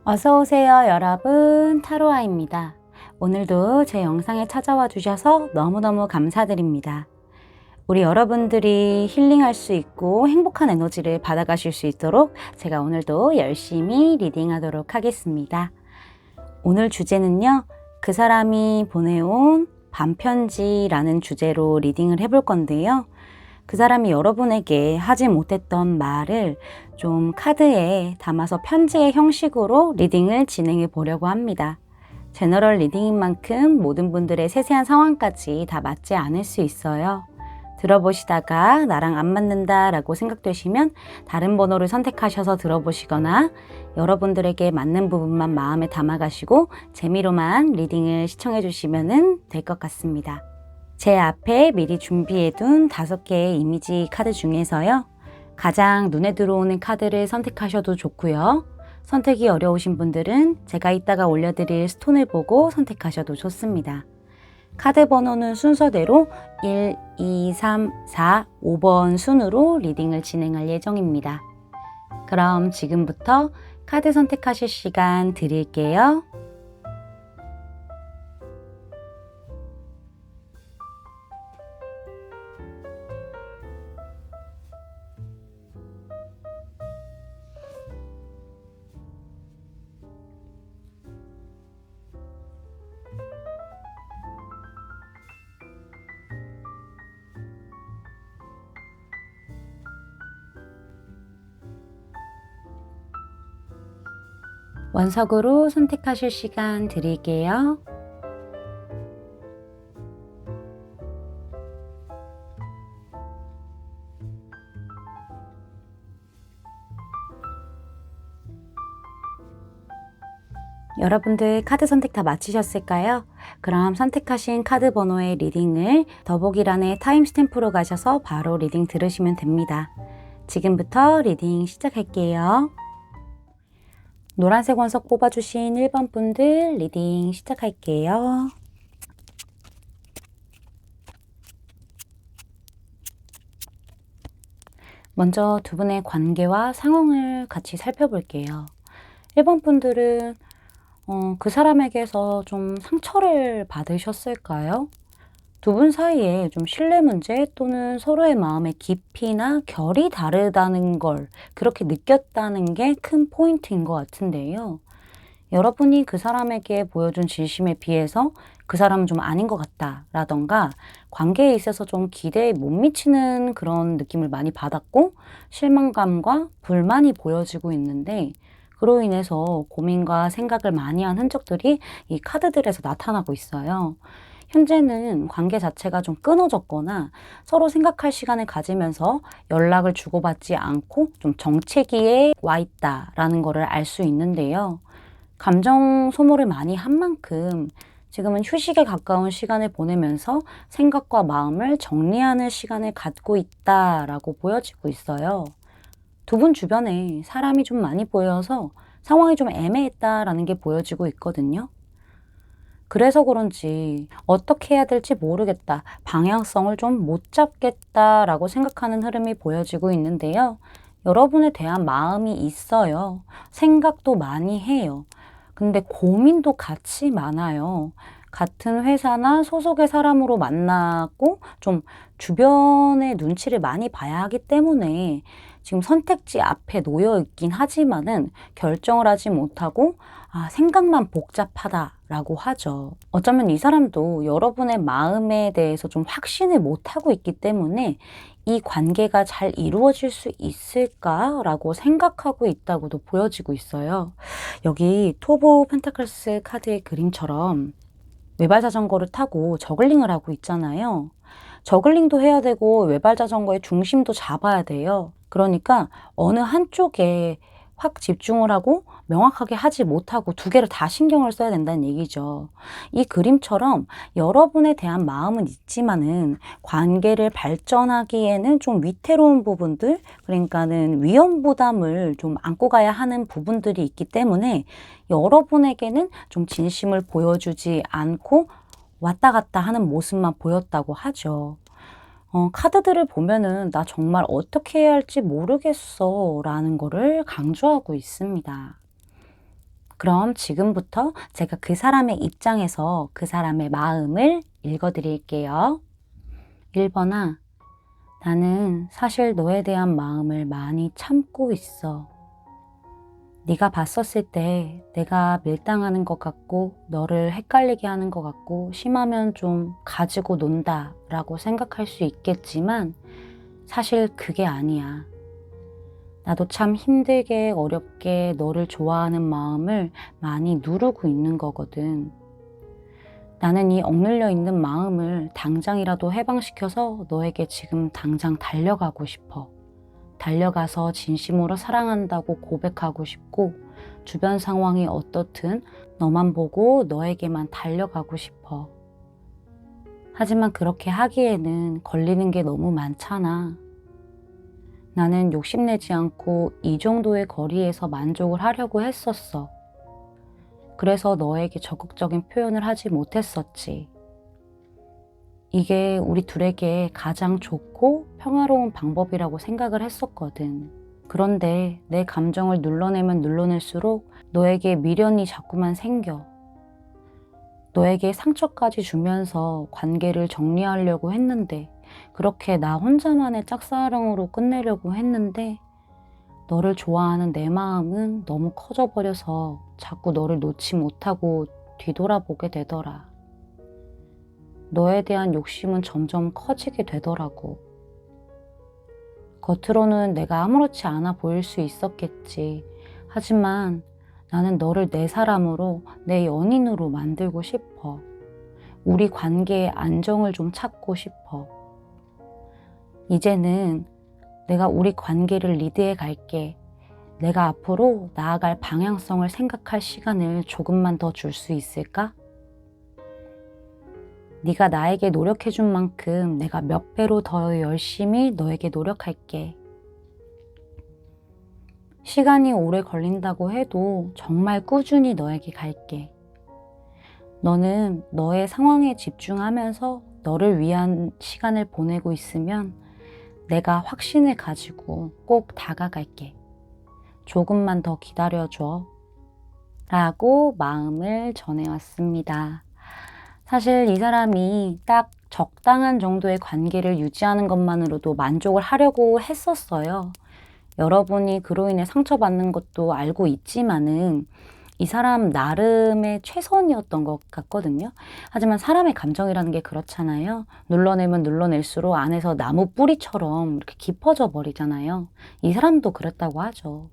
어서오세요 여러분, 타로아입니다. 오늘도 제 영상에 찾아와 주셔서 너무너무 감사드립니다. 우리 여러분들이 힐링할 수 있고 행복한 에너지를 받아가실 수 있도록 제가 오늘도 열심히 리딩하도록 하겠습니다. 오늘 주제는요, 그 사람이 보내온 반편지라는 주제로 리딩을 해볼 건데요. 그 사람이 여러분에게 하지 못했던 말을 좀 카드에 담아서 편지의 형식으로 리딩을 진행해 보려고 합니다. 제너럴 리딩인 만큼 모든 분들의 세세한 상황까지 다 맞지 않을 수 있어요. 들어보시다가 나랑 안 맞는다 라고 생각되시면 다른 번호를 선택하셔서 들어보시거나 여러분들에게 맞는 부분만 마음에 담아가시고 재미로만 리딩을 시청해 주시면 될 것 같습니다. 제 앞에 미리 준비해둔 5개의 이미지 카드 중에서요, 가장 눈에 들어오는 카드를 선택하셔도 좋고요. 선택이 어려우신 분들은 제가 이따가 올려드릴 스톤을 보고 선택하셔도 좋습니다. 카드 번호는 순서대로 1, 2, 3, 4, 5번 순으로 리딩을 진행할 예정입니다. 그럼 지금부터 카드 선택하실 시간 드릴게요. 원석으로 선택하실 시간 드릴게요. 여러분들 카드 선택 다 마치셨을까요? 그럼 선택하신 카드 번호의 리딩을 더보기란에 타임스탬프로 가셔서 바로 리딩 들으시면 됩니다. 지금부터 리딩 시작할게요. 노란색 원석 뽑아주신 1번 분들 리딩 시작할게요. 먼저 두 분의 관계와 상황을 같이 살펴볼게요. 1번 분들은 그 사람에게서 좀 상처를 받으셨을까요? 두 분 사이에 좀 신뢰 문제 또는 서로의 마음의 깊이나 결이 다르다는 걸 그렇게 느꼈다는 게 큰 포인트인 것 같은데요. 여러분이 그 사람에게 보여준 진심에 비해서 그 사람은 좀 아닌 것 같다 라던가 관계에 있어서 좀 기대에 못 미치는 그런 느낌을 많이 받았고 실망감과 불만이 보여지고 있는데, 그로 인해서 고민과 생각을 많이 한 흔적들이 이 카드들에서 나타나고 있어요. 현재는 관계 자체가 좀 끊어졌거나 서로 생각할 시간을 가지면서 연락을 주고받지 않고 좀 정체기에 와 있다라는 거를 알 수 있는데요. 감정 소모를 많이 한 만큼 지금은 휴식에 가까운 시간을 보내면서 생각과 마음을 정리하는 시간을 갖고 있다라고 보여지고 있어요. 두 분 주변에 사람이 좀 많이 보여서 상황이 좀 애매했다라는 게 보여지고 있거든요. 그래서 그런지 어떻게 해야 될지 모르겠다, 방향성을 좀 못 잡겠다라고 생각하는 흐름이 보여지고 있는데요. 여러분에 대한 마음이 있어요. 생각도 많이 해요. 근데 고민도 같이 많아요. 같은 회사나 소속의 사람으로 만나고 좀 주변의 눈치를 많이 봐야 하기 때문에 지금 선택지 앞에 놓여 있긴 하지만은 결정을 하지 못하고 생각만 복잡하다라고 하죠. 어쩌면 이 사람도 여러분의 마음에 대해서 좀 확신을 못하고 있기 때문에 이 관계가 잘 이루어질 수 있을까라고 생각하고 있다고도 보여지고 있어요. 여기 토브 펜타클스 카드의 그림처럼 외발 자전거를 타고 저글링을 하고 있잖아요. 저글링도 해야 되고 외발 자전거의 중심도 잡아야 돼요. 그러니까 어느 한쪽에 확 집중을 하고 명확하게 하지 못하고 두 개를 다 신경을 써야 된다는 얘기죠. 이 그림처럼 여러분에 대한 마음은 있지만은 관계를 발전하기에는 좀 위태로운 부분들, 그러니까는 위험 부담을 좀 안고 가야 하는 부분들이 있기 때문에 여러분에게는 좀 진심을 보여주지 않고 왔다 갔다 하는 모습만 보였다고 하죠. 카드들을 보면은 나 정말 어떻게 해야 할지 모르겠어 라는 거를 강조하고 있습니다. 그럼 지금부터 제가 그 사람의 입장에서 그 사람의 마음을 읽어드릴게요. 1번아, 나는 사실 너에 대한 마음을 많이 참고 있어. 네가 봤었을 때 내가 밀당하는 것 같고 너를 헷갈리게 하는 것 같고 심하면 좀 가지고 논다 라고 생각할 수 있겠지만 사실 그게 아니야. 나도 참 힘들게 어렵게 너를 좋아하는 마음을 많이 누르고 있는 거거든. 나는 이 억눌려 있는 마음을 당장이라도 해방시켜서 너에게 지금 당장 달려가고 싶어. 달려가서 진심으로 사랑한다고 고백하고 싶고 주변 상황이 어떻든 너만 보고 너에게만 달려가고 싶어. 하지만 그렇게 하기에는 걸리는 게 너무 많잖아. 나는 욕심내지 않고 이 정도의 거리에서 만족을 하려고 했었어. 그래서 너에게 적극적인 표현을 하지 못했었지. 이게 우리 둘에게 가장 좋고 평화로운 방법이라고 생각을 했었거든. 그런데 내 감정을 눌러내면 눌러낼수록 너에게 미련이 자꾸만 생겨. 너에게 상처까지 주면서 관계를 정리하려고 했는데, 그렇게 나 혼자만의 짝사랑으로 끝내려고 했는데, 너를 좋아하는 내 마음은 너무 커져버려서 자꾸 너를 놓지 못하고 뒤돌아보게 되더라. 너에 대한 욕심은 점점 커지게 되더라고. 겉으로는 내가 아무렇지 않아 보일 수 있었겠지. 하지만 나는 너를 내 사람으로, 내 연인으로 만들고 싶어. 우리 관계의 안정을 좀 찾고 싶어. 이제는 내가 우리 관계를 리드해 갈게. 내가 앞으로 나아갈 방향성을 생각할 시간을 조금만 더 줄 수 있을까? 네가 나에게 노력해준 만큼 내가 몇 배로 더 열심히 너에게 노력할게. 시간이 오래 걸린다고 해도 정말 꾸준히 너에게 갈게. 너는 너의 상황에 집중하면서 너를 위한 시간을 보내고 있으면 내가 확신을 가지고 꼭 다가갈게. 조금만 더 기다려줘. 라고 마음을 전해왔습니다. 사실 이 사람이 딱 적당한 정도의 관계를 유지하는 것만으로도 만족을 하려고 했었어요. 여러분이 그로 인해 상처받는 것도 알고 있지만은 이 사람 나름의 최선이었던 것 같거든요. 하지만 사람의 감정이라는 게 그렇잖아요. 눌러내면 눌러낼수록 안에서 나무 뿌리처럼 이렇게 깊어져 버리잖아요. 이 사람도 그랬다고 하죠.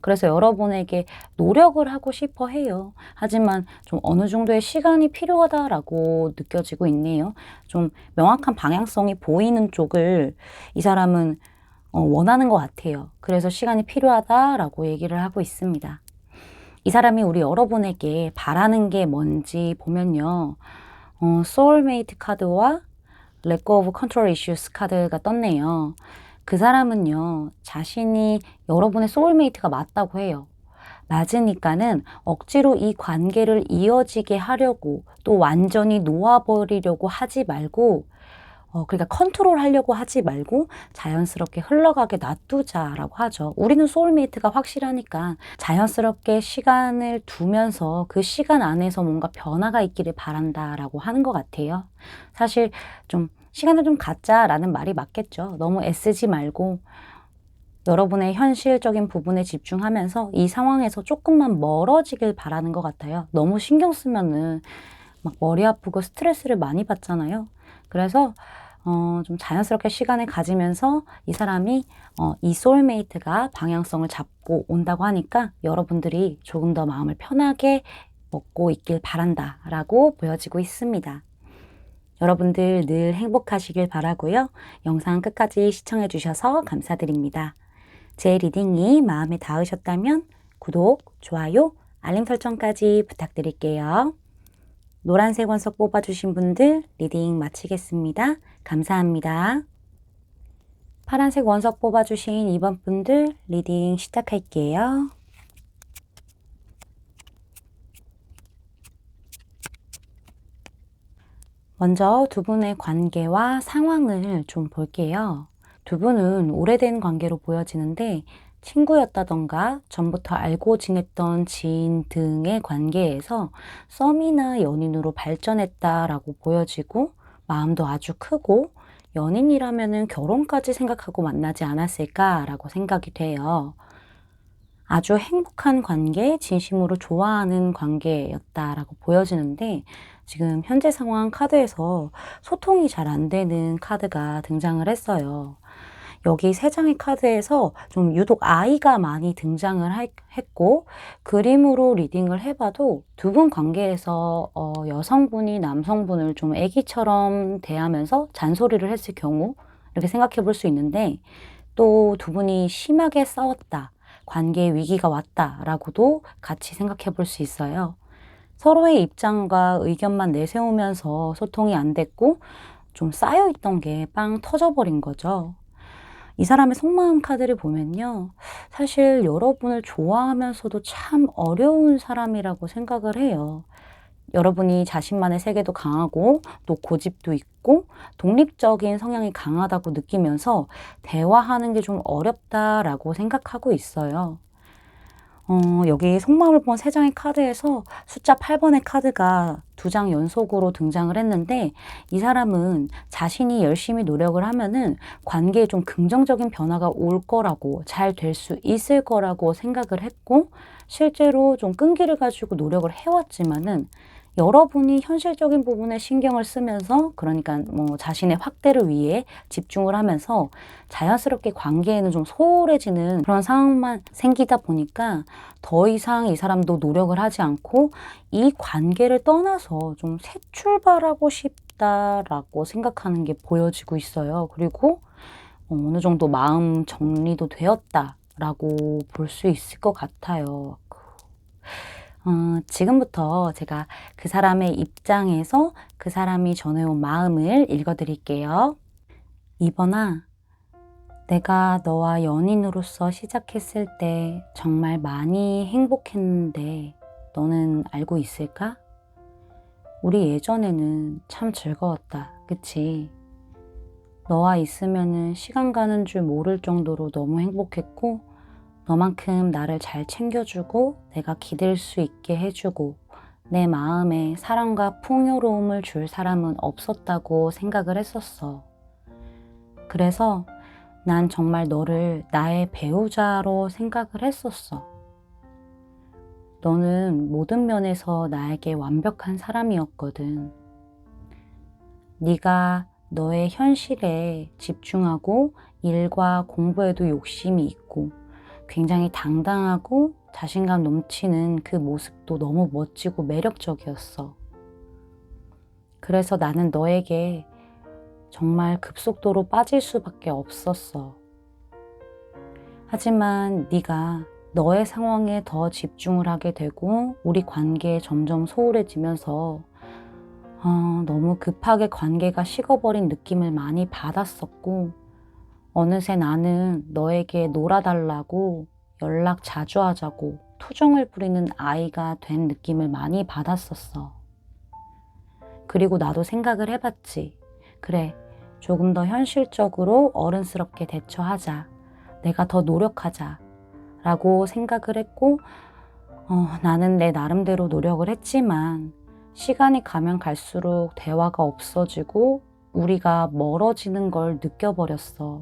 그래서 여러분에게 노력을 하고 싶어 해요. 하지만 좀 어느 정도의 시간이 필요하다라고 느껴지고 있네요. 좀 명확한 방향성이 보이는 쪽을 이 사람은 원하는 것 같아요. 그래서 시간이 필요하다라고 얘기를 하고 있습니다. 이 사람이 우리 여러분에게 바라는 게 뭔지 보면요. 소울메이트 카드와 Let Go of Control Issues 카드가 떴네요. 그 사람은요, 자신이 여러분의 소울메이트가 맞다고 해요. 맞으니까는 억지로 이 관계를 이어지게 하려고 또 완전히 놓아버리려고 하지 말고 그러니까 컨트롤 하려고 하지 말고 자연스럽게 흘러가게 놔두자라고 하죠. 우리는 소울메이트가 확실하니까 자연스럽게 시간을 두면서 그 시간 안에서 뭔가 변화가 있기를 바란다라고 하는 것 같아요. 사실 좀 시간을 좀 갖자라는 말이 맞겠죠. 너무 애쓰지 말고 여러분의 현실적인 부분에 집중하면서 이 상황에서 조금만 멀어지길 바라는 것 같아요. 너무 신경 쓰면은 막 머리 아프고 스트레스를 많이 받잖아요. 그래서 좀 자연스럽게 시간을 가지면서 이 사람이 이 소울메이트가 방향성을 잡고 온다고 하니까 여러분들이 조금 더 마음을 편하게 먹고 있길 바란다라고 보여지고 있습니다. 여러분들 늘 행복하시길 바라고요. 영상 끝까지 시청해 주셔서 감사드립니다. 제 리딩이 마음에 닿으셨다면 구독, 좋아요, 알림 설정까지 부탁드릴게요. 노란색 원석 뽑아주신 분들 리딩 마치겠습니다. 감사합니다. 파란색 원석 뽑아주신 2번 분들 리딩 시작할게요. 먼저 두 분의 관계와 상황을 좀 볼게요. 두 분은 오래된 관계로 보여지는데 친구였다던가 전부터 알고 지냈던 지인 등의 관계에서 썸이나 연인으로 발전했다라고 보여지고 마음도 아주 크고 연인이라면은 결혼까지 생각하고 만나지 않았을까라고 생각이 돼요. 아주 행복한 관계, 진심으로 좋아하는 관계였다라고 보여지는데 지금 현재 상황 카드에서 소통이 잘 안 되는 카드가 등장을 했어요. 여기 세 장의 카드에서 좀 유독 아이가 많이 등장을 했고 그림으로 리딩을 해봐도 두 분 관계에서 여성분이 남성분을 좀 아기처럼 대하면서 잔소리를 했을 경우 이렇게 생각해 볼 수 있는데 또 두 분이 심하게 싸웠다. 관계에 위기가 왔다라고도 같이 생각해 볼 수 있어요. 서로의 입장과 의견만 내세우면서 소통이 안 됐고 좀 쌓여있던 게 빵 터져버린 거죠. 이 사람의 속마음 카드를 보면요. 사실 여러분을 좋아하면서도 참 어려운 사람이라고 생각을 해요. 여러분이 자신만의 세계도 강하고 또 고집도 있고 독립적인 성향이 강하다고 느끼면서 대화하는 게 좀 어렵다라고 생각하고 있어요. 여기 속마음을 본 세 장의 카드에서 숫자 8번의 카드가 두 장 연속으로 등장을 했는데 이 사람은 자신이 열심히 노력을 하면은 관계에 좀 긍정적인 변화가 올 거라고 잘 될 수 있을 거라고 생각을 했고 실제로 좀 끈기를 가지고 노력을 해왔지만은 여러분이 현실적인 부분에 신경을 쓰면서 그러니까 뭐 자신의 확대를 위해 집중을 하면서 자연스럽게 관계에는 좀 소홀해지는 그런 상황만 생기다 보니까 더 이상 이 사람도 노력을 하지 않고 이 관계를 떠나서 좀 새 출발하고 싶다라고 생각하는 게 보여지고 있어요. 그리고 어느 정도 마음 정리도 되었다라고 볼 수 있을 것 같아요. 지금부터 제가 그 사람의 입장에서 그 사람이 전해온 마음을 읽어드릴게요. 2번아, 내가 너와 연인으로서 시작했을 때 정말 많이 행복했는데 너는 알고 있을까? 우리 예전에는 참 즐거웠다. 그치? 너와 있으면은 시간 가는 줄 모를 정도로 너무 행복했고 너만큼 나를 잘 챙겨주고 내가 기댈 수 있게 해주고 내 마음에 사랑과 풍요로움을 줄 사람은 없었다고 생각을 했었어. 그래서 난 정말 너를 나의 배우자로 생각을 했었어. 너는 모든 면에서 나에게 완벽한 사람이었거든. 네가 너의 현실에 집중하고 일과 공부에도 욕심이 있고 굉장히 당당하고 자신감 넘치는 그 모습도 너무 멋지고 매력적이었어. 그래서 나는 너에게 정말 급속도로 빠질 수밖에 없었어. 하지만 네가 너의 상황에 더 집중을 하게 되고 우리 관계에 점점 소홀해지면서 너무 급하게 관계가 식어버린 느낌을 많이 받았었고 어느새 나는 너에게 놀아달라고 연락 자주 하자고 투정을 부리는 아이가 된 느낌을 많이 받았었어. 그리고 나도 생각을 해봤지. 그래, 조금 더 현실적으로 어른스럽게 대처하자. 내가 더 노력하자. 라고 생각을 했고 나는 내 나름대로 노력을 했지만 시간이 가면 갈수록 대화가 없어지고 우리가 멀어지는 걸 느껴버렸어.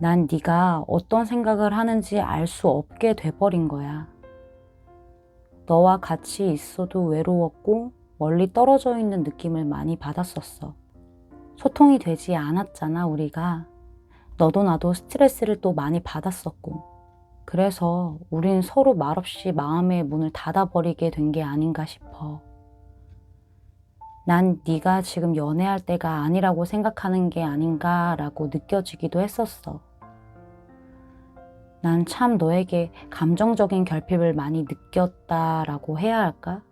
난 네가 어떤 생각을 하는지 알 수 없게 돼버린 거야. 너와 같이 있어도 외로웠고 멀리 떨어져 있는 느낌을 많이 받았었어. 소통이 되지 않았잖아, 우리가. 너도 나도 스트레스를 또 많이 받았었고. 그래서 우린 서로 말없이 마음의 문을 닫아버리게 된 게 아닌가 싶어. 난 네가 지금 연애할 때가 아니라고 생각하는 게 아닌가라고 느껴지기도 했었어. 난 참 너에게 감정적인 결핍을 많이 느꼈다라고 해야 할까?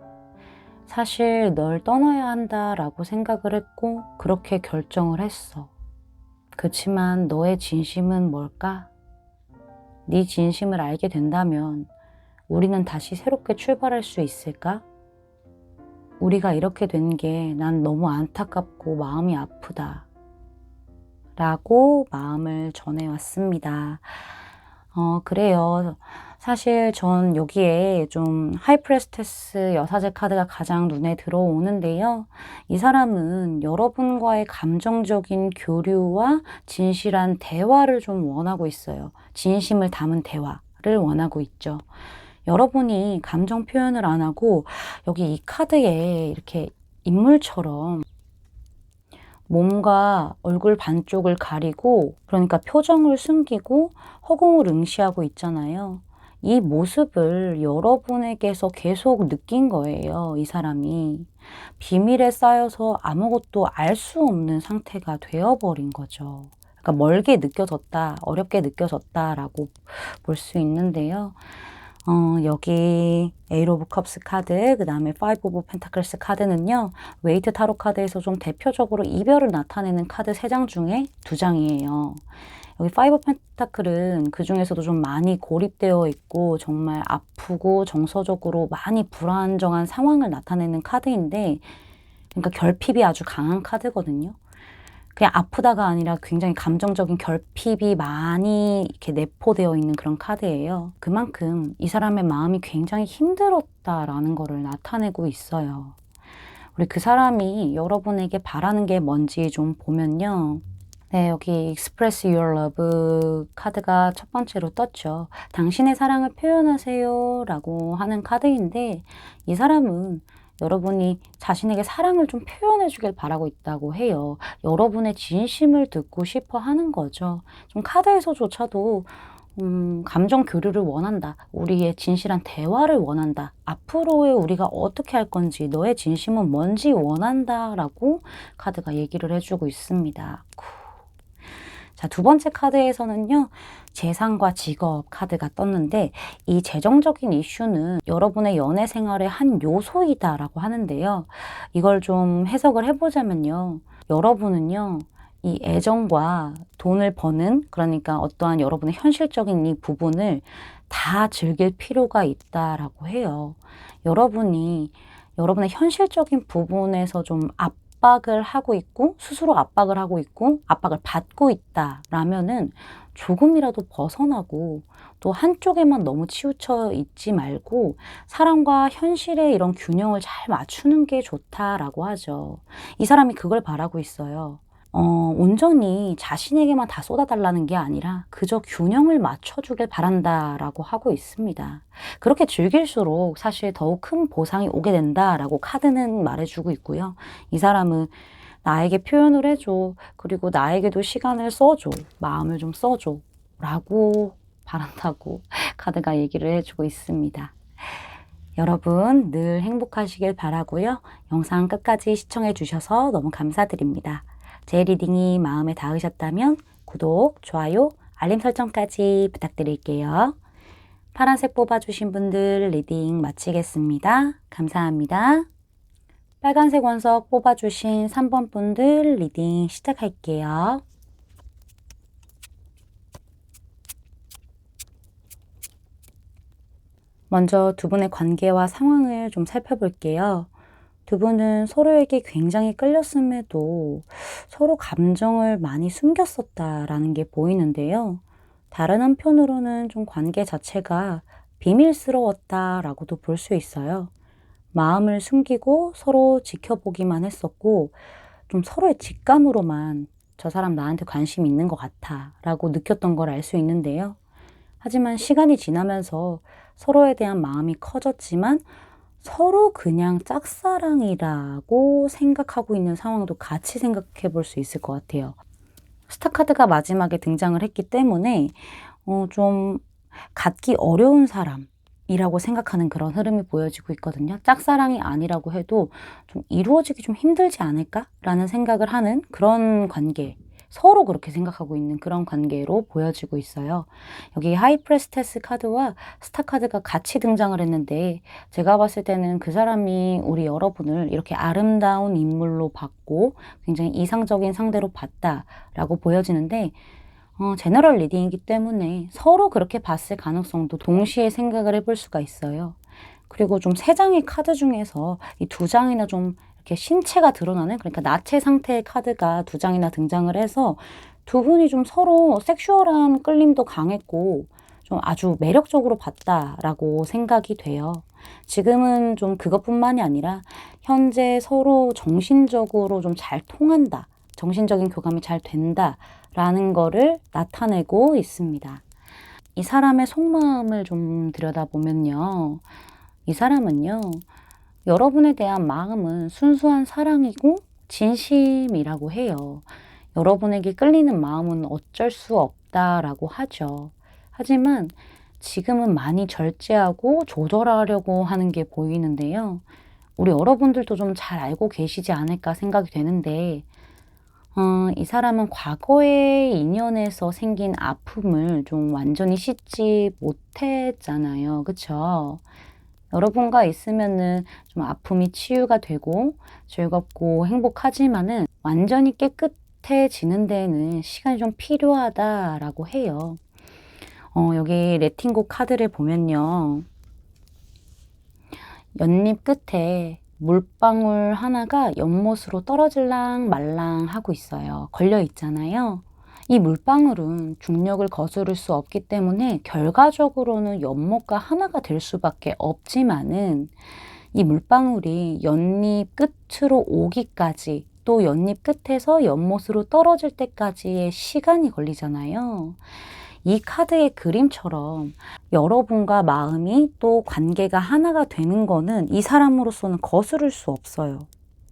사실 널 떠나야 한다라고 생각을 했고 그렇게 결정을 했어. 그치만 너의 진심은 뭘까? 네 진심을 알게 된다면 우리는 다시 새롭게 출발할 수 있을까? 우리가 이렇게 된 게 난 너무 안타깝고 마음이 아프다. 라고 마음을 전해왔습니다. 그래요. 사실 전 여기에 좀 하이프레스테스 여사제 카드가 가장 눈에 들어오는데요. 이 사람은 여러분과의 감정적인 교류와 진실한 대화를 좀 원하고 있어요. 진심을 담은 대화를 원하고 있죠. 여러분이 감정 표현을 안 하고 여기 이 카드에 이렇게 인물처럼 몸과 얼굴 반쪽을 가리고, 그러니까 표정을 숨기고 허공을 응시하고 있잖아요. 이 모습을 여러분에게서 계속 느낀 거예요, 이 사람이. 비밀에 쌓여서 아무것도 알 수 없는 상태가 되어버린 거죠. 그러니까 멀게 느껴졌다, 어렵게 느껴졌다라고 볼 수 있는데요. 여기 에이트 오브 컵스 카드, 그 다음에 파이브 오브 펜타클스 카드는요, 웨이트 타로 카드에서 좀 대표적으로 이별을 나타내는 카드 3장 중에 2장이에요. 여기 파이브 펜타클은 그 중에서도 좀 많이 고립되어 있고 정말 아프고 정서적으로 많이 불안정한 상황을 나타내는 카드인데, 그러니까 결핍이 아주 강한 카드거든요. 그냥 아프다가 아니라 굉장히 감정적인 결핍이 많이 이렇게 내포되어 있는 그런 카드예요. 그만큼 이 사람의 마음이 굉장히 힘들었다라는 거를 나타내고 있어요. 우리 그 사람이 여러분에게 바라는 게 뭔지 좀 보면요. 네, 여기 Express Your Love 카드가 첫 번째로 떴죠. 당신의 사랑을 표현하세요 라고 하는 카드인데, 이 사람은 여러분이 자신에게 사랑을 좀 표현해 주길 바라고 있다고 해요. 여러분의 진심을 듣고 싶어 하는 거죠. 좀 카드에서조차도 감정 교류를 원한다. 우리의 진실한 대화를 원한다. 앞으로의 우리가 어떻게 할 건지, 너의 진심은 뭔지 원한다 라고 카드가 얘기를 해주고 있습니다. 자, 두 번째 카드에서는요, 재산과 직업 카드가 떴는데, 이 재정적인 이슈는 여러분의 연애 생활의 한 요소이다라고 하는데요. 이걸 좀 해석을 해보자면요, 여러분은요, 이 애정과 돈을 버는, 그러니까 어떠한 여러분의 현실적인 이 부분을 다 즐길 필요가 있다라고 해요. 여러분이 여러분의 현실적인 부분에서 좀 압박을 하고 있고, 스스로 압박을 하고 있고, 압박을 받고 있다라면은 조금이라도 벗어나고, 또 한쪽에만 너무 치우쳐 있지 말고 사랑과 현실의 이런 균형을 잘 맞추는 게 좋다라고 하죠. 이 사람이 그걸 바라고 있어요. 온전히 자신에게만 다 쏟아달라는 게 아니라 그저 균형을 맞춰주길 바란다라고 하고 있습니다. 그렇게 즐길수록 사실 더욱 큰 보상이 오게 된다라고 카드는 말해주고 있고요. 이 사람은 나에게 표현을 해줘. 그리고 나에게도 시간을 써줘. 마음을 좀 써줘. 라고 바란다고 카드가 얘기를 해주고 있습니다. 여러분 늘 행복하시길 바라고요. 영상 끝까지 시청해 주셔서 너무 감사드립니다. 제 리딩이 마음에 닿으셨다면 구독, 좋아요, 알림 설정까지 부탁드릴게요. 파란색 뽑아주신 분들 리딩 마치겠습니다. 감사합니다. 빨간색 원석 뽑아주신 3번 분들 리딩 시작할게요. 먼저 두 분의 관계와 상황을 좀 살펴볼게요. 두 분은 서로에게 굉장히 끌렸음에도 서로 감정을 많이 숨겼었다라는 게 보이는데요. 다른 한편으로는 좀 관계 자체가 비밀스러웠다라고도 볼 수 있어요. 마음을 숨기고 서로 지켜보기만 했었고, 좀 서로의 직감으로만 저 사람 나한테 관심이 있는 것 같아 라고 느꼈던 걸 알 수 있는데요. 하지만 시간이 지나면서 서로에 대한 마음이 커졌지만 서로 그냥 짝사랑이라고 생각하고 있는 상황도 같이 생각해 볼 수 있을 것 같아요. 스타카드가 마지막에 등장을 했기 때문에 좀 갖기 어려운 사람이라고 생각하는 그런 흐름이 보여지고 있거든요. 짝사랑이 아니라고 해도 좀 이루어지기 좀 힘들지 않을까라는 생각을 하는 그런 관계, 서로 그렇게 생각하고 있는 그런 관계로 보여지고 있어요. 여기 하이프레스테스 카드와 스타 카드가 같이 등장을 했는데, 제가 봤을 때는 그 사람이 우리 여러분을 이렇게 아름다운 인물로 봤고 굉장히 이상적인 상대로 봤다라고 보여지는데, 제너럴 리딩이기 때문에 서로 그렇게 봤을 가능성도 동시에 생각을 해볼 수가 있어요. 그리고 좀 3장의 카드 중에서 이 2장이나 좀 이렇게 신체가 드러나는, 그러니까 나체 상태의 카드가 2장이나 등장을 해서 두 분이 좀 서로 섹슈얼한 끌림도 강했고 좀 아주 매력적으로 봤다라고 생각이 돼요. 지금은 좀 그것뿐만이 아니라 현재 서로 정신적으로 좀 잘 통한다, 정신적인 교감이 잘 된다라는 거를 나타내고 있습니다. 이 사람의 속마음을 좀 들여다보면요. 이 사람은요, 여러분에 대한 마음은 순수한 사랑이고 진심이라고 해요. 여러분에게 끌리는 마음은 어쩔 수 없다라고 하죠. 하지만 지금은 많이 절제하고 조절하려고 하는 게 보이는데요. 우리 여러분들도 좀 잘 알고 계시지 않을까 생각이 되는데, 이 사람은 과거의 인연에서 생긴 아픔을 좀 완전히 씻지 못했잖아요. 그쵸? 여러분과 있으면은 좀 아픔이 치유가 되고 즐겁고 행복하지만은 완전히 깨끗해지는 데에는 시간이 좀 필요하다라고 해요. 여기 레팅고 카드를 보면요. 연잎 끝에 물방울 하나가 연못으로 떨어질랑 말랑 하고 있어요. 걸려 있잖아요. 이 물방울은 중력을 거스를 수 없기 때문에 결과적으로는 연못과 하나가 될 수밖에 없지만은, 이 물방울이 연잎 끝으로 오기까지, 또 연잎 끝에서 연못으로 떨어질 때까지의 시간이 걸리잖아요. 이 카드의 그림처럼 여러분과 마음이 또 관계가 하나가 되는 거는 이 사람으로서는 거스를 수 없어요.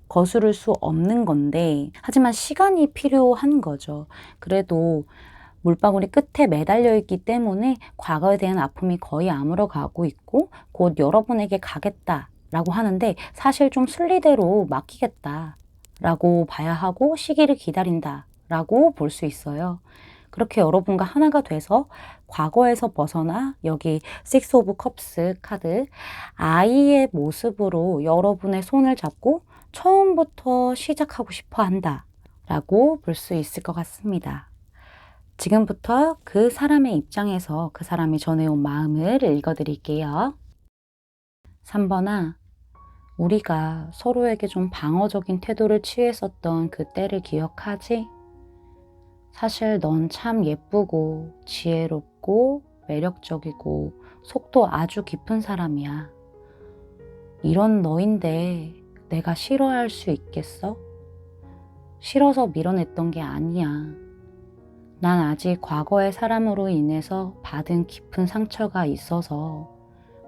거스를 수 없는 건데, 하지만 시간이 필요한 거죠. 그래도 물방울이 끝에 매달려 있기 때문에 과거에 대한 아픔이 거의 아물어가고 있고 곧 여러분에게 가겠다라고 하는데, 사실 좀 순리대로 맡기겠다라고 봐야 하고 시기를 기다린다라고 볼 수 있어요. 그렇게 여러분과 하나가 돼서 과거에서 벗어나 여기 Six of Cups 카드, 아이의 모습으로 여러분의 손을 잡고 처음부터 시작하고 싶어 한다 라고 볼 수 있을 것 같습니다. 지금부터 그 사람의 입장에서 그 사람이 전해온 마음을 읽어드릴게요. 3번아, 우리가 서로에게 좀 방어적인 태도를 취했었던 그 때를 기억하지? 사실 넌 참 예쁘고 지혜롭고 매력적이고 속도 아주 깊은 사람이야. 이런 너인데 내가 싫어할 수 있겠어? 싫어서 밀어냈던 게 아니야. 난 아직 과거의 사람으로 인해서 받은 깊은 상처가 있어서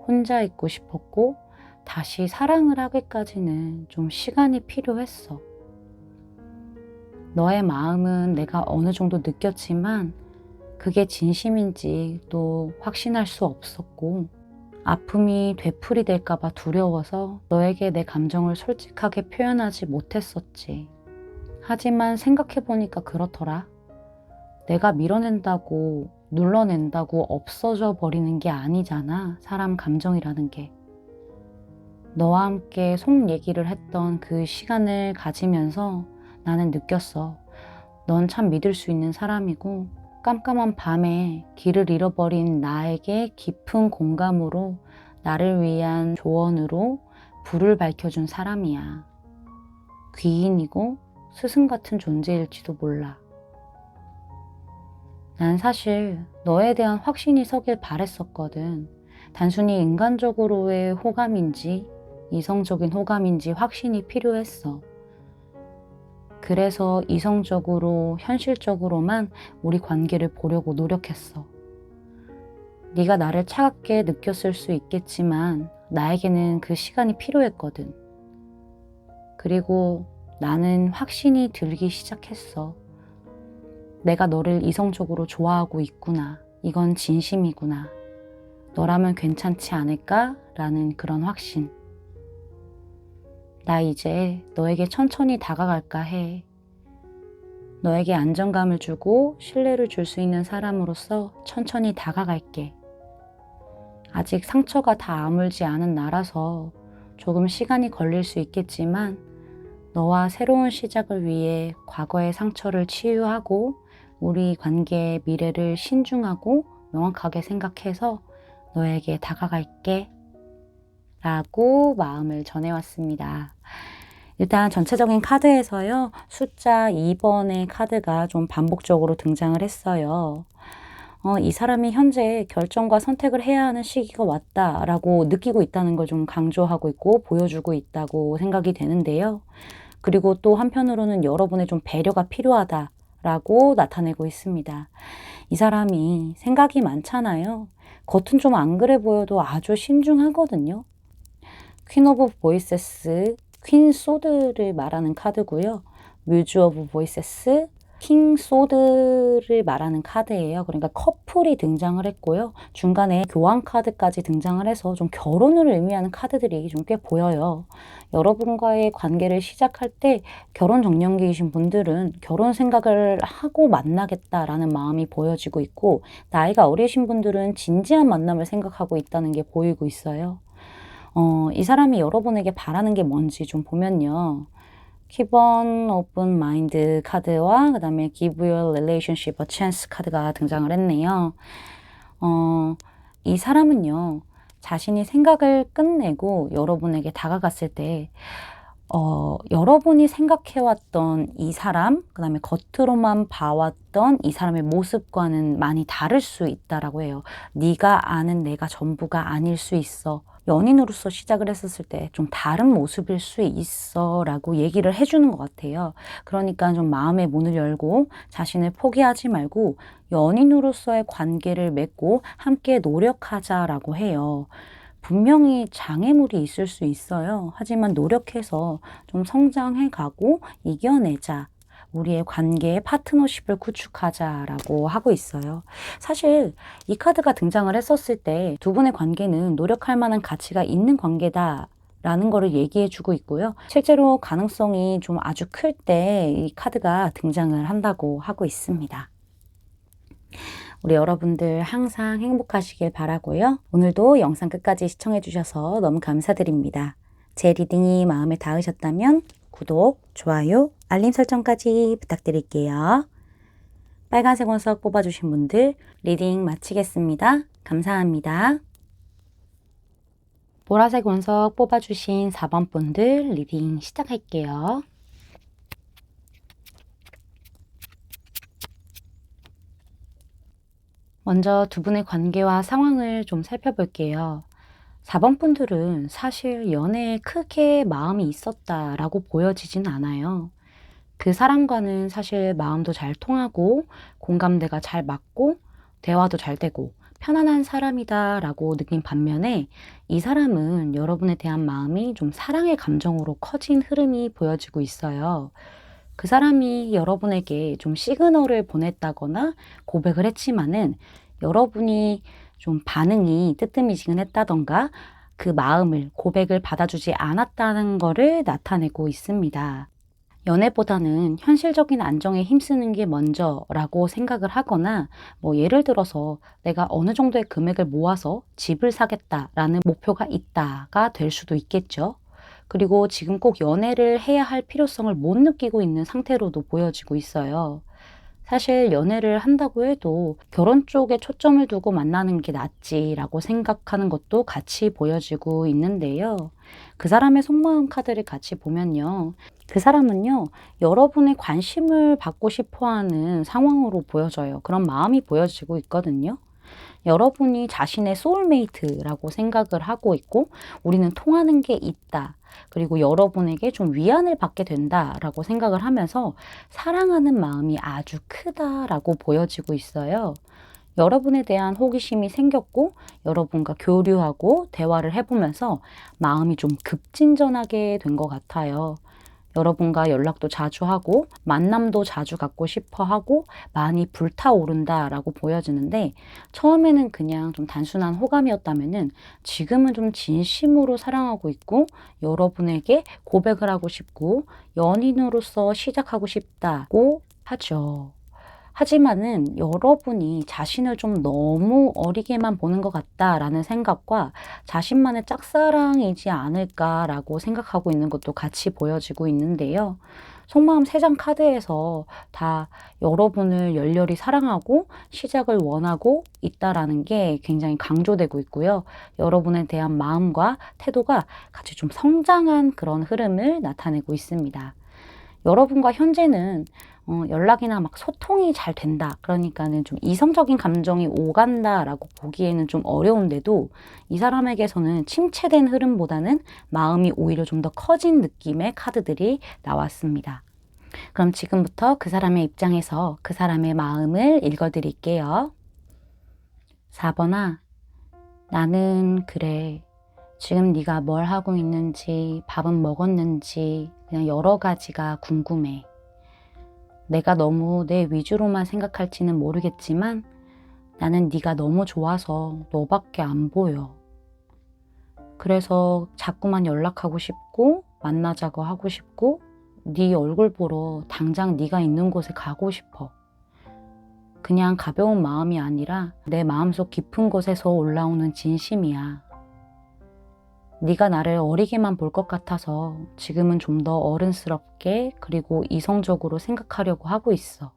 혼자 있고 싶었고 다시 사랑을 하기까지는 좀 시간이 필요했어. 너의 마음은 내가 어느 정도 느꼈지만 그게 진심인지 또 확신할 수 없었고, 아픔이 되풀이 될까봐 두려워서 너에게 내 감정을 솔직하게 표현하지 못했었지. 하지만 생각해보니까 그렇더라. 내가 밀어낸다고 눌러낸다고 없어져 버리는 게 아니잖아, 사람 감정이라는 게. 너와 함께 속 얘기를 했던 그 시간을 가지면서 나는 느꼈어. 넌 참 믿을 수 있는 사람이고 깜깜한 밤에 길을 잃어버린 나에게 깊은 공감으로 나를 위한 조언으로 불을 밝혀준 사람이야. 귀인이고 스승 같은 존재일지도 몰라. 난 사실 너에 대한 확신이 서길 바랬었거든. 단순히 인간적으로의 호감인지 이성적인 호감인지 확신이 필요했어. 그래서 이성적으로 현실적으로만 우리 관계를 보려고 노력했어. 네가 나를 차갑게 느꼈을 수 있겠지만 나에게는 그 시간이 필요했거든. 그리고 나는 확신이 들기 시작했어. 내가 너를 이성적으로 좋아하고 있구나. 이건 진심이구나. 너라면 괜찮지 않을까? 라는 그런 확신. 나 이제 너에게 천천히 다가갈까 해. 너에게 안정감을 주고 신뢰를 줄 수 있는 사람으로서 천천히 다가갈게. 아직 상처가 다 아물지 않은 나라서 조금 시간이 걸릴 수 있겠지만 너와 새로운 시작을 위해 과거의 상처를 치유하고 우리 관계의 미래를 신중하고 명확하게 생각해서 너에게 다가갈게 라고 마음을 전해왔습니다. 일단 전체적인 카드에서요, 숫자 2번의 카드가 좀 반복적으로 등장을 했어요. 이 사람이 현재 결정과 선택을 해야 하는 시기가 왔다라고 느끼고 있다는 걸 좀 강조하고 있고 보여주고 있다고 생각이 되는데요. 그리고 또 한편으로는 여러분의 좀 배려가 필요하다라고 나타내고 있습니다. 이 사람이 생각이 많잖아요. 겉은 좀 안 그래 보여도 아주 신중하거든요. 퀸 오브 보이세스, 퀸 소드를 말하는 카드고요. 뮤즈 오브 보이세스, 킹 소드를 말하는 카드예요. 그러니까 커플이 등장을 했고요. 중간에 교환 카드까지 등장을 해서 좀 결혼을 의미하는 카드들이 좀 꽤 보여요. 여러분과의 관계를 시작할 때 결혼 정년기이신 분들은 결혼 생각을 하고 만나겠다라는 마음이 보여지고 있고, 나이가 어리신 분들은 진지한 만남을 생각하고 있다는 게 보이고 있어요. 이 사람이 여러분에게 바라는 게 뭔지 좀 보면요. Keep on open mind 카드와 그 다음에 Give your relationship a chance 카드가 등장을 했네요. 이 사람은요, 자신이 생각을 끝내고 여러분에게 다가갔을 때 여러분이 생각해왔던 이 사람, 그 다음에 겉으로만 봐왔던 이 사람의 모습과는 많이 다를 수 있다라고 해요. 네가 아는 내가 전부가 아닐 수 있어. 연인으로서 시작을 했었을 때 좀 다른 모습일 수 있어 라고 얘기를 해주는 것 같아요. 그러니까 좀 마음의 문을 열고 자신을 포기하지 말고 연인으로서의 관계를 맺고 함께 노력하자라고 해요. 분명히 장애물이 있을 수 있어요. 하지만 노력해서 좀 성장해 가고 이겨내자. 우리의 관계의 파트너십을 구축하자라고 하고 있어요. 사실 이 카드가 등장을 했었을 때 두 분의 관계는 노력할 만한 가치가 있는 관계다 라는 거를 얘기해 주고 있고요. 실제로 가능성이 좀 아주 클 때 이 카드가 등장을 한다고 하고 있습니다. 우리 여러분들 항상 행복하시길 바라고요. 오늘도 영상 끝까지 시청해 주셔서 너무 감사드립니다. 제 리딩이 마음에 닿으셨다면 구독, 좋아요, 알림 설정까지 부탁드릴게요. 빨간색 원석 뽑아주신 분들 리딩 마치겠습니다. 감사합니다. 보라색 원석 뽑아주신 4번 분들 리딩 시작할게요. 먼저 두 분의 관계와 상황을 좀 살펴볼게요. 4번 분들은 사실 연애에 크게 마음이 있었다라고 보여지진 않아요. 그 사람과는 사실 마음도 잘 통하고 공감대가 잘 맞고 대화도 잘 되고 편안한 사람이다라고 느낀 반면에 이 사람은 여러분에 대한 마음이 좀 사랑의 감정으로 커진 흐름이 보여지고 있어요. 그 사람이 여러분에게 좀 시그널을 보냈다거나 고백을 했지만은 여러분이 좀 반응이 뜨뜻미지근했다던가 그 마음을 고백을 받아주지 않았다는 거를 나타내고 있습니다. 연애보다는 현실적인 안정에 힘쓰는 게 먼저라고 생각을 하거나 예를 들어서 내가 어느 정도의 금액을 모아서 집을 사겠다라는 목표가 있다가 될 수도 있겠죠. 그리고 지금 꼭 연애를 해야 할 필요성을 못 느끼고 있는 상태로도 보여지고 있어요. 사실 연애를 한다고 해도 결혼 쪽에 초점을 두고 만나는 게 낫지라고 생각하는 것도 같이 보여지고 있는데요. 그 사람의 속마음 카드를 같이 보면요. 그 사람은요, 여러분의 관심을 받고 싶어 하는 상황으로 보여져요. 그런 마음이 보여지고 있거든요. 여러분이 자신의 소울메이트라고 생각을 하고 있고 우리는 통하는 게 있다. 그리고 여러분에게 좀 위안을 받게 된다라고 생각을 하면서 사랑하는 마음이 아주 크다라고 보여지고 있어요. 여러분에 대한 호기심이 생겼고 여러분과 교류하고 대화를 해보면서 마음이 좀 급진전하게 된 것 같아요. 여러분과 연락도 자주 하고 만남도 자주 갖고 싶어 하고 많이 불타오른다라고 보여지는데 처음에는 그냥 좀 단순한 호감이었다면은 지금은 좀 진심으로 사랑하고 있고 여러분에게 고백을 하고 싶고 연인으로서 시작하고 싶다고 하죠. 하지만은 여러분이 자신을 좀 너무 어리게만 보는 것 같다라는 생각과 자신만의 짝사랑이지 않을까라고 생각하고 있는 것도 같이 보여지고 있는데요. 속마음 3장 카드에서 다 여러분을 열렬히 사랑하고 시작을 원하고 있다라는 게 굉장히 강조되고 있고요. 여러분에 대한 마음과 태도가 같이 좀 성장한 그런 흐름을 나타내고 있습니다. 여러분과 현재는 연락이나 막 소통이 잘 된다. 그러니까는 좀 이성적인 감정이 오간다라고 보기에는 좀 어려운데도 이 사람에게서는 침체된 흐름보다는 마음이 오히려 좀 더 커진 느낌의 카드들이 나왔습니다. 그럼 지금부터 그 사람의 입장에서 그 사람의 마음을 읽어드릴게요. 4번아, 나는 그래. 지금 네가 뭘 하고 있는지, 밥은 먹었는지, 그냥 여러 가지가 궁금해. 내가 너무 내 위주로만 생각할지는 모르겠지만 나는 네가 너무 좋아서 너밖에 안 보여. 그래서 자꾸만 연락하고 싶고 만나자고 하고 싶고 네 얼굴 보러 당장 네가 있는 곳에 가고 싶어. 그냥 가벼운 마음이 아니라 내 마음속 깊은 곳에서 올라오는 진심이야. 네가 나를 어리게만 볼 것 같아서 지금은 좀 더 어른스럽게 그리고 이성적으로 생각하려고 하고 있어.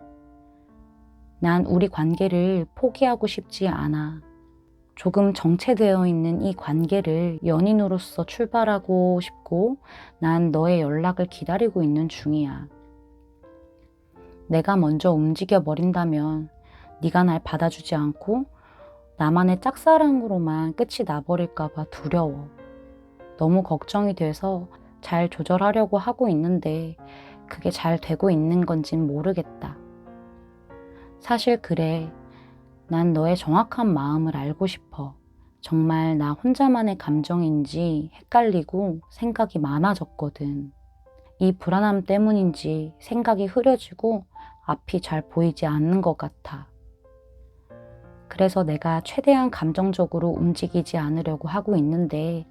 난 우리 관계를 포기하고 싶지 않아. 조금 정체되어 있는 이 관계를 연인으로서 출발하고 싶고 난 너의 연락을 기다리고 있는 중이야. 내가 먼저 움직여 버린다면 네가 날 받아주지 않고 나만의 짝사랑으로만 끝이 나버릴까 봐 두려워. 너무 걱정이 돼서 잘 조절하려고 하고 있는데 그게 잘 되고 있는 건진 모르겠다. 사실 그래. 난 너의 정확한 마음을 알고 싶어. 정말 나 혼자만의 감정인지 헷갈리고 생각이 많아졌거든. 이 불안함 때문인지 생각이 흐려지고 앞이 잘 보이지 않는 것 같아. 그래서 내가 최대한 감정적으로 움직이지 않으려고 하고 있는데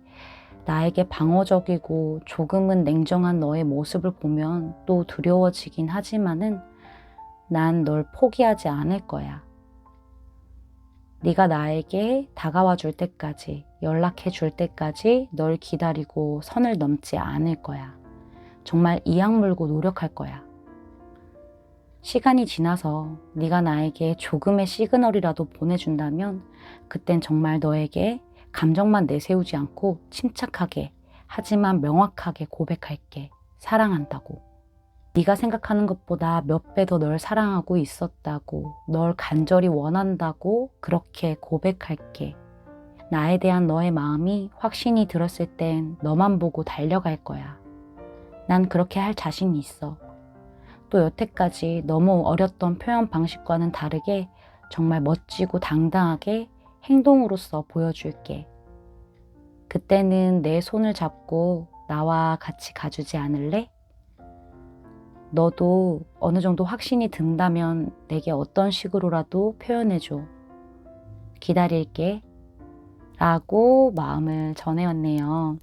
나에게 방어적이고 조금은 냉정한 너의 모습을 보면 또 두려워지긴 하지만은 난 널 포기하지 않을 거야. 네가 나에게 다가와 줄 때까지, 연락해 줄 때까지 널 기다리고 선을 넘지 않을 거야. 정말 이악 물고 노력할 거야. 시간이 지나서 네가 나에게 조금의 시그널이라도 보내준다면 그땐 정말 너에게 감정만 내세우지 않고 침착하게 하지만 명확하게 고백할게. 사랑한다고. 네가 생각하는 것보다 몇 배 더 널 사랑하고 있었다고, 널 간절히 원한다고 그렇게 고백할게. 나에 대한 너의 마음이 확신이 들었을 땐 너만 보고 달려갈 거야. 난 그렇게 할 자신이 있어. 또 여태까지 너무 어렸던 표현 방식과는 다르게 정말 멋지고 당당하게 행동으로써 보여줄게. 그때는 내 손을 잡고 나와 같이 가주지 않을래? 너도 어느 정도 확신이 든다면 내게 어떤 식으로라도 표현해줘. 기다릴게. 라고 마음을 전해왔네요.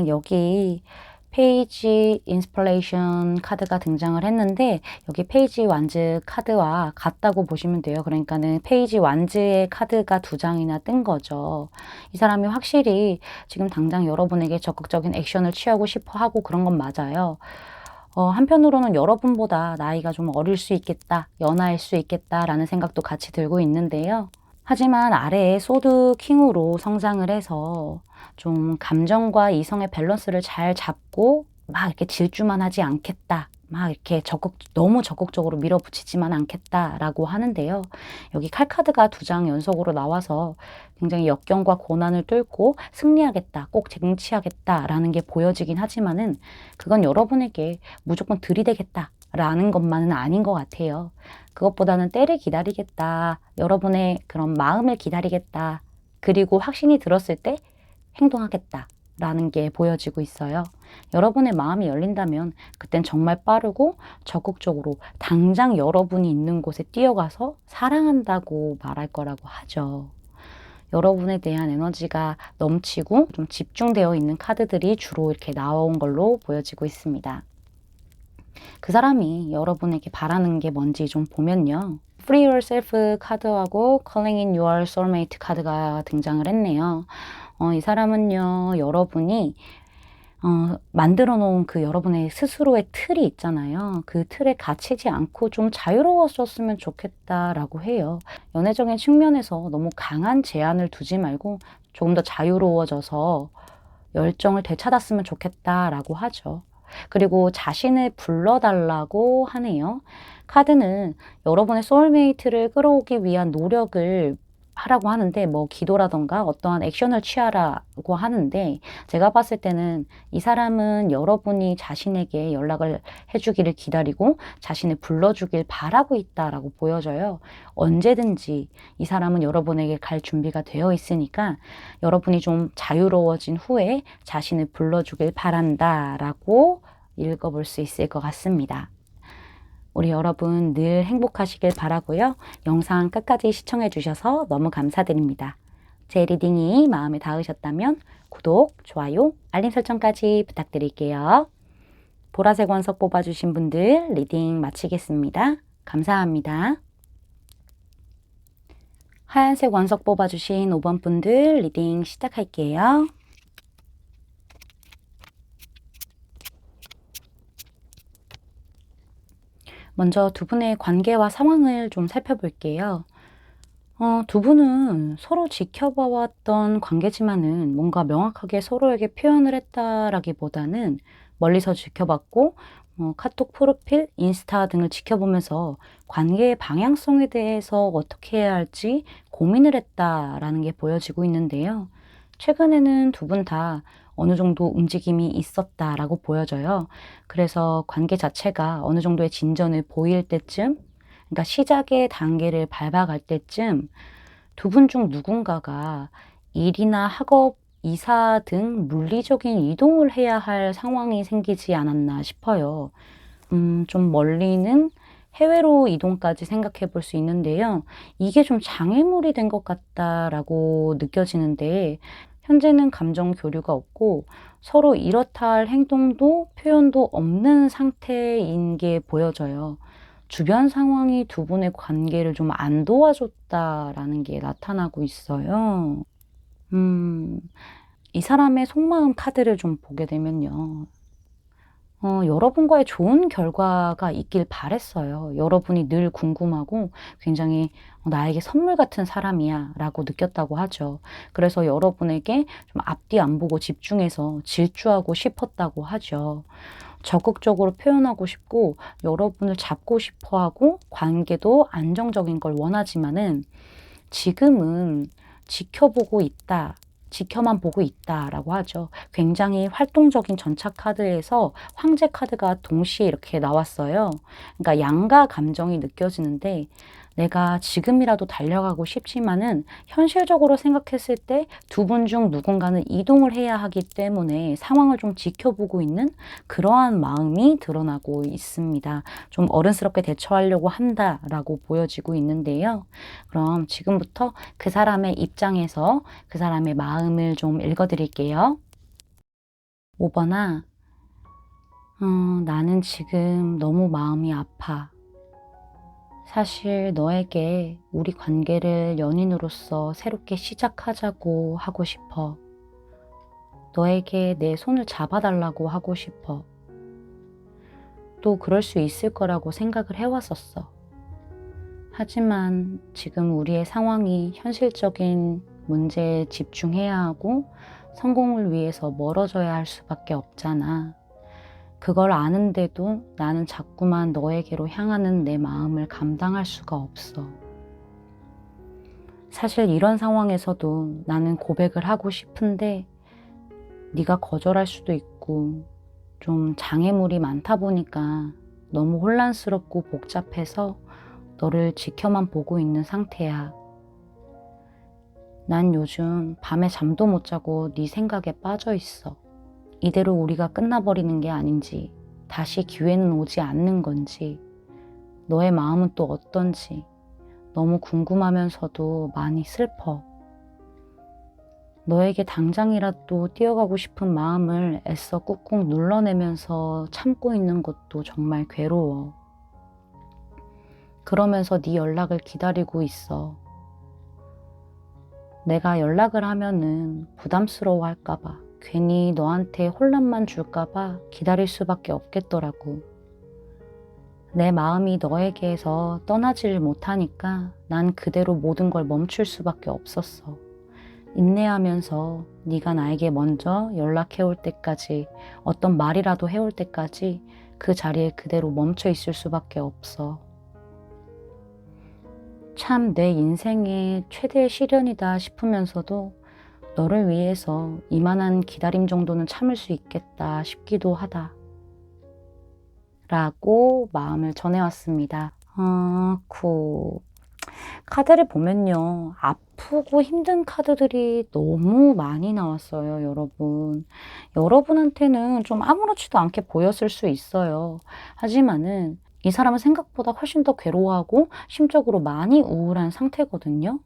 여기 페이지 인스피레이션 카드가 등장을 했는데 여기 페이지 완즈 카드와 같다고 보시면 돼요. 그러니까는 페이지 완즈의 카드가 2장이나 뜬 거죠. 이 사람이 확실히 지금 당장 여러분에게 적극적인 액션을 취하고 싶어 하고 그런 건 맞아요. 한편으로는 여러분보다 나이가 좀 어릴 수 있겠다, 연하일 수 있겠다라는 생각도 같이 들고 있는데요. 하지만 아래에 소드 킹으로 성장을 해서 좀 감정과 이성의 밸런스를 잘 잡고 막 이렇게 질주만 하지 않겠다. 막 이렇게 너무 적극적으로 밀어붙이지만 않겠다라고 하는데요. 여기 칼카드가 2장 연속으로 나와서 굉장히 역경과 고난을 뚫고 승리하겠다, 꼭 쟁취하겠다라는 게 보여지긴 하지만은 그건 여러분에게 무조건 들이대겠다라는 것만은 아닌 것 같아요. 그것보다는 때를 기다리겠다, 여러분의 그런 마음을 기다리겠다, 그리고 확신이 들었을 때 행동하겠다 라는 게 보여지고 있어요. 여러분의 마음이 열린다면 그땐 정말 빠르고 적극적으로 당장 여러분이 있는 곳에 뛰어가서 사랑한다고 말할 거라고 하죠. 여러분에 대한 에너지가 넘치고 좀 집중되어 있는 카드들이 주로 이렇게 나온 걸로 보여지고 있습니다. 그 사람이 여러분에게 바라는 게 뭔지 좀 보면요. Free Yourself 카드하고 Calling in Your Soulmate 카드가 등장을 했네요. 이 사람은요, 여러분이 만들어 놓은 그 여러분의 스스로의 틀이 있잖아요. 그 틀에 갇히지 않고 좀 자유로워졌으면 좋겠다라고 해요. 연애적인 측면에서 너무 강한 제한을 두지 말고 조금 더 자유로워져서 열정을 되찾았으면 좋겠다라고 하죠. 그리고 자신을 불러달라고 하네요. 카드는 여러분의 소울메이트를 끌어오기 위한 노력을 하라고 하는데, 뭐 기도라던가 어떠한 액션을 취하라고 하는데, 제가 봤을 때는 이 사람은 여러분이 자신에게 연락을 해주기를 기다리고 자신을 불러주길 바라고 있다라고 보여져요. 언제든지 이 사람은 여러분에게 갈 준비가 되어 있으니까 여러분이 좀 자유로워진 후에 자신을 불러주길 바란다라고 읽어볼 수 있을 것 같습니다. 우리 여러분 늘 행복하시길 바라고요. 영상 끝까지 시청해 주셔서 너무 감사드립니다. 제 리딩이 마음에 닿으셨다면 구독, 좋아요, 알림 설정까지 부탁드릴게요. 보라색 원석 뽑아주신 분들 리딩 마치겠습니다. 감사합니다. 하얀색 원석 뽑아주신 5번 분들 리딩 시작할게요. 먼저 두 분의 관계와 상황을 좀 살펴볼게요. 두 분은 서로 지켜봐왔던 관계지만은 뭔가 명확하게 서로에게 표현을 했다라기보다는 멀리서 지켜봤고, 카톡 프로필, 인스타 등을 지켜보면서 관계의 방향성에 대해서 어떻게 해야 할지 고민을 했다라는 게 보여지고 있는데요. 최근에는 두 분 다 어느 정도 움직임이 있었다라고 보여져요. 그래서 관계 자체가 어느 정도의 진전을 보일 때쯤, 그러니까 시작의 단계를 밟아갈 때쯤 두 분 중 누군가가 일이나 학업, 이사 등 물리적인 이동을 해야 할 상황이 생기지 않았나 싶어요. 좀 멀리는 해외로 이동까지 생각해 볼 수 있는데요. 이게 좀 장애물이 된 것 같다라고 느껴지는데, 현재는 감정 교류가 없고 서로 이렇다 할 행동도 표현도 없는 상태인 게 보여져요. 주변 상황이 두 분의 관계를 좀 안 도와줬다라는 게 나타나고 있어요. 이 사람의 속마음 카드를 좀 보게 되면요. 여러분과의 좋은 결과가 있길 바랬어요. 여러분이 늘 궁금하고 굉장히 나에게 선물 같은 사람이야 라고 느꼈다고 하죠. 그래서 여러분에게 좀 앞뒤 안 보고 집중해서 질주하고 싶었다고 하죠. 적극적으로 표현하고 싶고 여러분을 잡고 싶어 하고 관계도 안정적인 걸 원하지만은 지금은 지켜보고 있다. 지켜만 보고 있다라고 하죠. 굉장히 활동적인 전차 카드에서 황제 카드가 동시에 이렇게 나왔어요. 그러니까 양가 감정이 느껴지는데, 내가 지금이라도 달려가고 싶지만은 현실적으로 생각했을 때 두 분 중 누군가는 이동을 해야 하기 때문에 상황을 좀 지켜보고 있는 그러한 마음이 드러나고 있습니다. 좀 어른스럽게 대처하려고 한다라고 보여지고 있는데요. 그럼 지금부터 그 사람의 입장에서 그 사람의 마음을 좀 읽어드릴게요. 5번아, 나는 지금 너무 마음이 아파. 사실 너에게 우리 관계를 연인으로서 새롭게 시작하자고 하고 싶어. 너에게 내 손을 잡아달라고 하고 싶어. 또 그럴 수 있을 거라고 생각을 해왔었어. 하지만 지금 우리의 상황이 현실적인 문제에 집중해야 하고 성공을 위해서 멀어져야 할 수밖에 없잖아. 그걸 아는데도 나는 자꾸만 너에게로 향하는 내 마음을 감당할 수가 없어. 사실 이런 상황에서도 나는 고백을 하고 싶은데 네가 거절할 수도 있고 좀 장애물이 많다 보니까 너무 혼란스럽고 복잡해서 너를 지켜만 보고 있는 상태야. 난 요즘 밤에 잠도 못 자고 네 생각에 빠져 있어. 이대로 우리가 끝나버리는 게 아닌지, 다시 기회는 오지 않는 건지, 너의 마음은 또 어떤지 너무 궁금하면서도 많이 슬퍼. 너에게 당장이라도 뛰어가고 싶은 마음을 애써 꾹꾹 눌러내면서 참고 있는 것도 정말 괴로워. 그러면서 네 연락을 기다리고 있어. 내가 연락을 하면은 부담스러워 할까봐, 괜히 너한테 혼란만 줄까봐 기다릴 수밖에 없겠더라고. 내 마음이 너에게서 떠나지를 못하니까 난 그대로 모든 걸 멈출 수밖에 없었어. 인내하면서 네가 나에게 먼저 연락해 올 때까지, 어떤 말이라도 해올 때까지 그 자리에 그대로 멈춰 있을 수밖에 없어. 참 내 인생의 최대의 시련이다 싶으면서도 너를 위해서 이만한 기다림 정도는 참을 수 있겠다 싶기도 하다. 라고 마음을 전해왔습니다. 카드를 보면요. 아프고 힘든 카드들이 너무 많이 나왔어요, 여러분. 여러분한테는 좀 아무렇지도 않게 보였을 수 있어요. 하지만은 이 사람은 생각보다 훨씬 더 괴로워하고 심적으로 많이 우울한 상태거든요.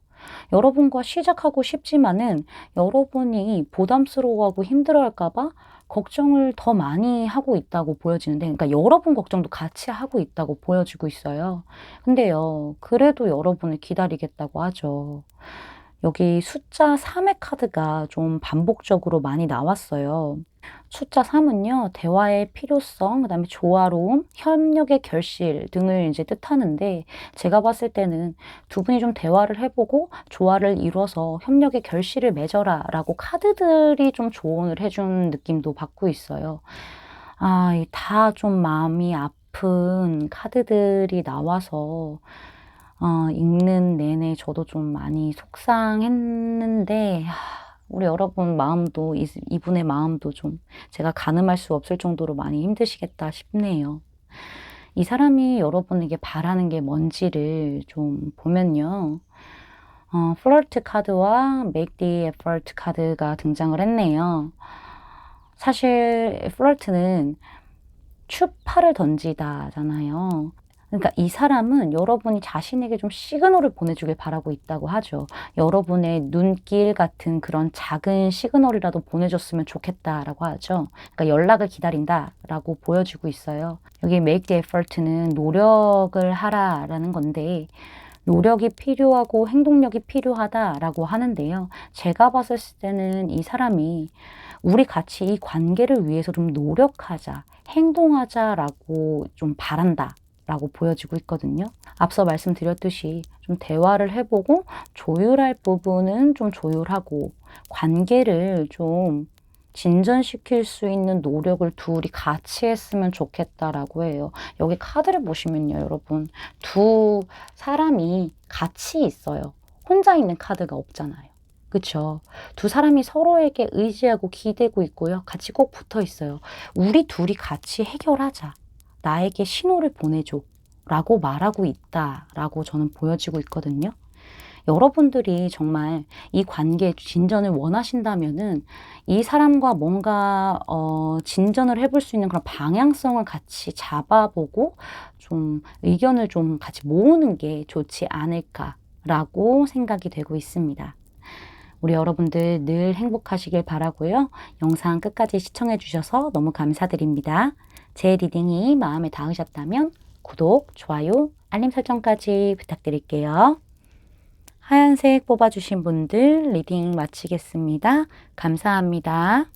여러분과 시작하고 싶지만은 여러분이 부담스러워하고 힘들어할까 봐 걱정을 더 많이 하고 있다고 보여지는데, 그러니까 여러분 걱정도 같이 하고 있다고 보여지고 있어요. 근데요, 그래도 여러분을 기다리겠다고 하죠. 여기 숫자 3의 카드가 좀 반복적으로 많이 나왔어요. 숫자 3은요, 대화의 필요성, 그다음에 조화로움, 협력의 결실 등을 이제 뜻하는데, 제가 봤을 때는 두 분이 좀 대화를 해보고 조화를 이뤄서 협력의 결실을 맺어라 라고 카드들이 좀 조언을 해준 느낌도 받고 있어요. 다 좀 마음이 아픈 카드들이 나와서 읽는 내내 저도 좀 많이 속상했는데, 우리 여러분 마음도, 이분의 마음도 좀 제가 가늠할 수 없을 정도로 많이 힘드시겠다 싶네요. 이 사람이 여러분에게 바라는 게 뭔지를 좀 보면요. 플러트 카드와 make the effort 카드가 등장을 했네요. 사실 플러트는 추파를 던지다잖아요. 그러니까 이 사람은 여러분이 자신에게 좀 시그널을 보내주길 바라고 있다고 하죠. 여러분의 눈길 같은 그런 작은 시그널이라도 보내줬으면 좋겠다라고 하죠. 그러니까 연락을 기다린다라고 보여주고 있어요. 여기 make the effort는 노력을 하라라는 건데, 노력이 필요하고 행동력이 필요하다라고 하는데요. 제가 봤을 때는 이 사람이 우리 같이 이 관계를 위해서 좀 노력하자, 행동하자라고 좀 바란다 라고 보여지고 있거든요. 앞서 말씀드렸듯이 좀 대화를 해보고 조율할 부분은 좀 조율하고 관계를 좀 진전시킬 수 있는 노력을 둘이 같이 했으면 좋겠다라고 해요. 여기 카드를 보시면요, 여러분. 두 사람이 같이 있어요. 혼자 있는 카드가 없잖아요. 그쵸? 두 사람이 서로에게 의지하고 기대고 있고요. 같이 꼭 붙어 있어요. 우리 둘이 같이 해결하자. 나에게 신호를 보내줘. 라고 말하고 있다라고 저는 보여지고 있거든요. 여러분들이 정말 이 관계의 진전을 원하신다면은 이 사람과 뭔가 진전을 해볼 수 있는 그런 방향성을 같이 잡아보고 좀 의견을 좀 같이 모으는 게 좋지 않을까라고 생각이 되고 있습니다. 우리 여러분들 늘 행복하시길 바라고요. 영상 끝까지 시청해 주셔서 너무 감사드립니다. 제 리딩이 마음에 닿으셨다면 구독, 좋아요, 알림 설정까지 부탁드릴게요. 하얀색 뽑아주신 분들 리딩 마치겠습니다. 감사합니다.